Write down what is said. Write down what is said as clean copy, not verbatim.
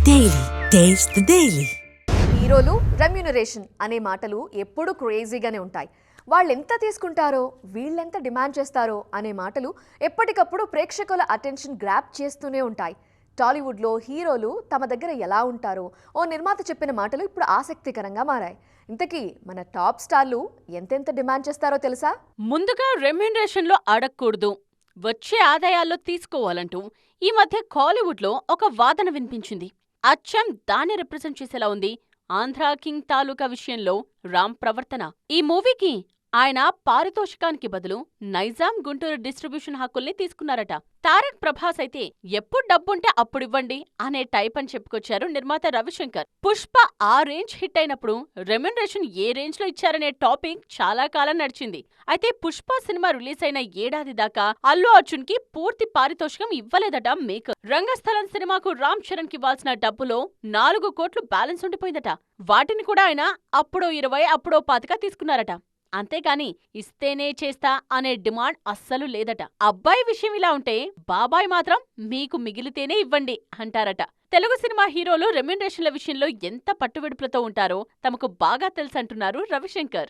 Daily taste the daily. హీరోలు remuneration అనే మాటలు ఎప్పుడూ క్రేజీగానే ఉంటాయి. వాళ్ళు ఎంత తీసుకుంటారో, వీళ్ళెంత డిమాండ్ చేస్తారో అనే మాటలు ఎప్పటికప్పుడు ప్రేక్షకుల అటెన్షన్ గ్రాప్ చేస్తూనే ఉంటాయి. టాలీవుడ్లో హీరోలు తమ దగ్గర ఎలా ఉంటారో ఓ నిర్మాత చెప్పిన మాటలు ఇప్పుడు ఆసక్తికరంగా మారాయి. ఇంతకీ మన టాప్ స్టార్లు ఎంతెంత డిమాండ్ చేస్తారో తెలుసా? ముందుగా రెమ్యూనరేషన్లో అడగకూడదు, వచ్చే ఆదాయాల్లో తీసుకోవాలంటూ ఈ మధ్య కాలీవుడ్లో ఒక వాదన వినిపించింది. అచ్చం దాన్ని రిప్రజెంట్ చేసేలా ఉంది ఆంధ్రా కింగ్ తాలూకా విషయంలో రామ్ ప్రవర్తన. ఈ మూవీకి ఆయన పారితోషికానికి బదులు నైజాం గుంటూరు డిస్ట్రిబ్యూషన్ హక్కుల్ని తీసుకున్నారట. తారక్ ప్రభాస్ అయితే ఎప్పుడు డబ్బుంటే అప్పుడివ్వండి అనే టైప్ అని చెప్పుకొచ్చారు నిర్మాత రవిశంకర్. పుష్ప ఆ రేంజ్ హిట్ అయినప్పుడు రెమ్యూనరేషన్ ఏ రేంజ్ లో ఇచ్చారనే టాపిక్ చాలా కాలం నడిచింది. అయితే పుష్ప సినిమా రిలీజ్ అయిన ఏడాది దాకా అల్లు అర్జున్ కి పూర్తి పారితోషికం ఇవ్వలేదట మేకర్. రంగస్థలం సినిమాకు రామ్ చరణ్ కి ఇవ్వాల్సిన డబ్బులో 4 కోట్లు బ్యాలెన్స్ ఉండిపోయిందట. వాటిని కూడా ఆయన అప్పుడో 20 అప్పుడో 25 తీసుకున్నారట. అంతేకాని ఇస్తేనే చేస్తా అనే డిమాండ్ అస్సలు లేదట. అబ్బాయి విషయం ఇలా ఉంటే బాబాయ్ మాత్రం మీకు మిగిలితేనే ఇవ్వండి అంటారట. తెలుగు సినిమా హీరోలు రెమ్యూనరేషన్ల విషయంలో ఎంత పట్టువిడుపులతో ఉంటారో తమకు బాగా తెలుసంటున్నారు రవిశంకర్.